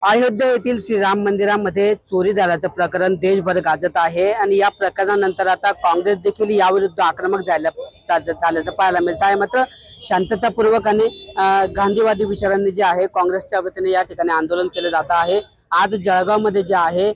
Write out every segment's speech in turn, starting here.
अयोध्या येथील श्रीराम मंदिरामध्ये चोरी झाल्याचं प्रकरण देशभर गाजत आहे आणि या प्रकरणानंतर आता काँग्रेस देखील याविरुद्ध आक्रमक झाल्याचं पाहायला मिळत आहे। मात्र शांततापूर्वक आणि गांधीवादी विचारांनी जे आहे काँग्रेसच्या वतीने या ठिकाणी आंदोलन केलं जात आहे। आज जळगाव मध्ये जे आहे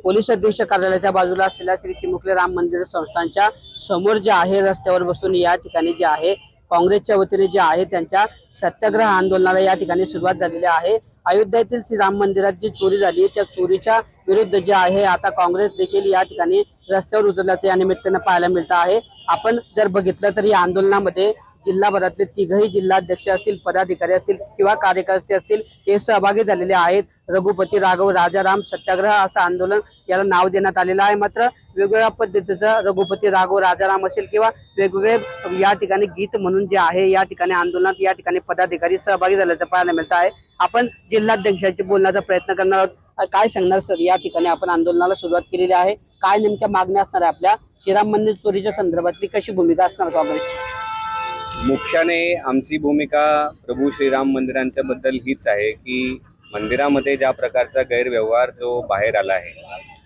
पोलीस अधीक्षक कार्यालयाच्या बाजूला असलेल्या श्री चिमुकले राम मंदिर संस्थानच्या समोर जे आहे रस्त्यावर बसून या ठिकाणी जे आहे काँग्रेसच्या वतीने जे आहे त्यांच्या सत्याग्रह आंदोलनाला या ठिकाणी सुरुवात झालेली आहे। अयोध्येतील श्रीराम मंदिरात जी चोरी झाली त्या चोरीच्या विरुद्ध जे आहे आता काँग्रेस देखील या ठिकाणी रस्त्यावर उतरल्याचे या निमित्तानं पाहायला मिळत आहे। आपण जर बघितलं तर या आंदोलनामध्ये जिल्हाभरातले तिघही जिल्हाध्यक्ष असतील, पदाधिकारी असतील किंवा कार्यकर्ते असतील हे सहभागी झालेले आहेत। रघुपती राघव राजाराम सत्याग्रह असं आंदोलन याला नाव देण्यात आलेलं आहे। मात्र वेगवेगळ्या पद्धतीचं रघुपती राघव राजाराम असेल किंवा वेगवेगळे या ठिकाणी गीत म्हणून जे आहे या ठिकाणी आंदोलनात या ठिकाणी पदाधिकारी सहभागी झाल्याचं पाहायला मिळत आहे। आपण जिल्हाध्यक्षांशी बोलण्याचा प्रयत्न करणार आहोत। काय सांगणार सर, या ठिकाणी आपण आंदोलनाला सुरुवात केलेली आहे, काय नेमक्या मागण्या असणार आहे आपल्या श्रीराम मंदिर चोरीच्या संदर्भातली, कशी भूमिका असणार काँग्रेसची? मुख्याने आमची भूमिका प्रभू श्रीराम मंदिरांच्या बद्दल हीच आहे की मंदिरामध्ये ज्या प्रकारचा गैरव्यवहार जो बाहेर आला आहे,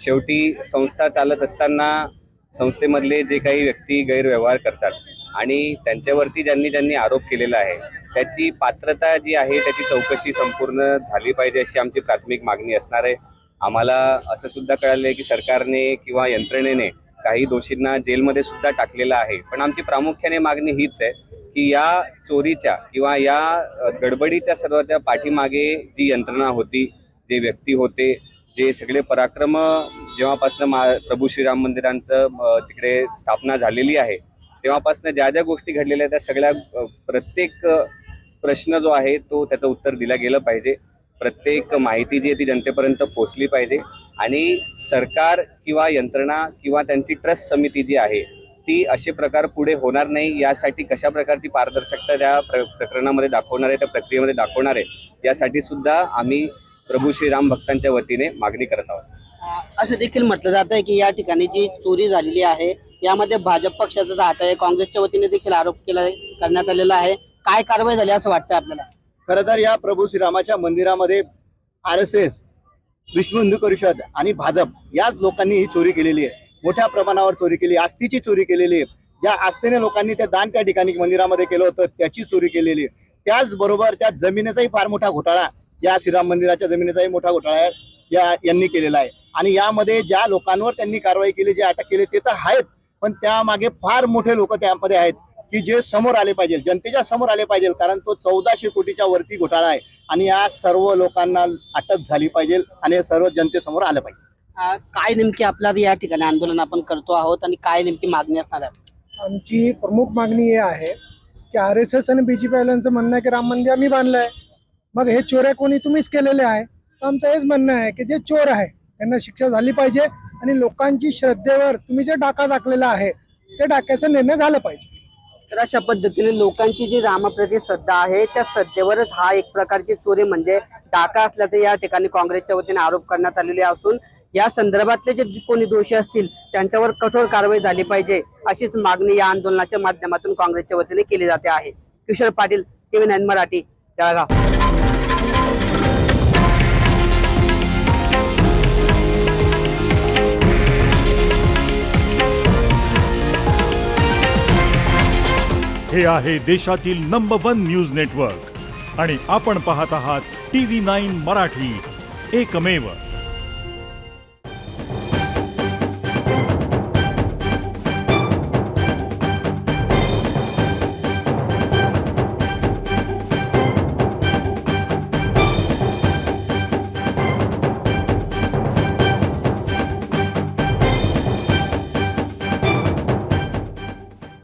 शेवटी संस्था चालत असताना संस्थेमधले जे काही व्यक्ती गैरव्यवहार करतात आणि त्यांच्यावरती ज्यांनी आरोप केलेला आहे त्याची पात्रता जी आहे त्याची चौकशी संपूर्ण झाली पाहिजे अशी आमची प्राथमिक मागणी असणार आहे। आम्हाला असं सुद्धा कळालं आहे की सरकारने किंवा यंत्रणेने काही दोषींना जेलमध्ये सुद्धा टाकलेलं आहे। पण आमची प्रामुख्याने मागणी हीच आहे की या चोरीच्या किंवा या गडबडीच्या सर्वांच्या पाठीमागे जी यंत्रणा होती, जे व्यक्ती होते, जे सगळे पराक्रम जेव्हापासून प्रभू श्रीराम मंदिरांचं तिकडे स्थापना झालेली आहे तेव्हापासून ज्या ज्या गोष्टी घडलेल्या आहेत त्या सगळ्या प्रत्येक प्रश्न जो आहे तो त्याचं उत्तर दिलं गेलं पाहिजे। प्रत्येक माहिती जी आहे ती जनतेपर्यंत पोहोचली पाहिजे आणि सरकार किंवा यंत्रणा किंवा त्यांची ट्रस्ट समिती जी आहे ती असे प्रकार पुढे होणार नाही यासाठी कशा प्रकारची पारदर्शकता त्या प्रकरणामध्ये दाखवणार आहे, त्या प्रक्रियेमध्ये दाखवणार आहे, यासाठी सुद्धा आम्ही प्रभू श्रीराम भक्तांच्या वतीने मागणी करत आहोत। असं देखील म्हटलं जात आहे की या ठिकाणी जी चोरी झालेली आहे यामध्ये भाजप पक्षाचा हात आहे, काँग्रेसच्या वतीने देखील आरोप करण्यात आलेला आहे। काय कारवाई झाली असं वाटतं आपल्याला? खरं तर या प्रभू श्रीरामाच्या मंदिरामध्ये RSS, विश्व हिंदू परिषद आणि भाजप याच लोकांनी ही चोरी केलेली आहे। मोठ्या प्रमाणावर चोरी केली, आस्थेची चोरी केलेली आहे। ज्या आस्थेने लोकांनी ते दान त्या ठिकाणी मंदिरामध्ये केलं होतं त्याची चोरी केलेली आहे। त्याचबरोबर त्या जमिनीचाही फार मोठा घोटाळा, या श्रीराम मंदिराच्या जमिनीचाही मोठा घोटाळा यांनी केलेला आहे। आणि यामध्ये ज्या लोकांवर त्यांनी कारवाई केली, जे अटक केले ते तर आहेत, पण त्यामागे फार मोठे लोक त्यामध्ये आहेत की जे समोर आले पाहिजे, जनतेच्या समोर आले पाहिजे, कारण तो 1400 कोटीच्या वरती घोटाळा आहे आणि या सर्व लोकांना अटक झाली पाहिजे आणि सर्व जनतेसमोर आलं पाहिजे। काय नेमकी आपल्या या ठिकाणी आंदोलन आपण करतो आहोत आणि काय नेमकी मागणी असणार आहे? आमची प्रमुख मागणी ही आहे की RSS आणि BJP वाल्यांचं म्हणणं आहे की राम मंदिर आम्ही बांधलंय, मग हे चोऱ्या कोणी तुम्हीच केलेले आहे। तर आमचं हेच म्हणणं आहे की जे चोर आहे त्यांना शिक्षा झाली पाहिजे आणि लोकांची श्रद्धेवर तुम्ही जे डाका टाकलेला आहे ते डाक्याचा निर्णय झाला पाहिजे। तर अशा पद्धतीने लोकांची जी रामाप्रती श्रद्धा आहे त्या श्रद्धेवरच हा एक प्रकारची चोरी म्हणजे डाका असल्याचे या ठिकाणी काँग्रेसच्या वतीने आरोप करण्यात आलेले असून या संदर्भातले जे कोणी दोषी असतील त्यांच्यावर कठोर कारवाई झाली पाहिजे अशीच मागणी या आंदोलनाच्या माध्यमातून काँग्रेसच्या वतीने केली जाते आहे। किशोर पाटील, TV9 मराठी, जळगाव। हे आहे देशातील नंबर 1 न्यूज नेटवर्क आणि आपण पाहत आहात TV9 मराठी, एकमेव।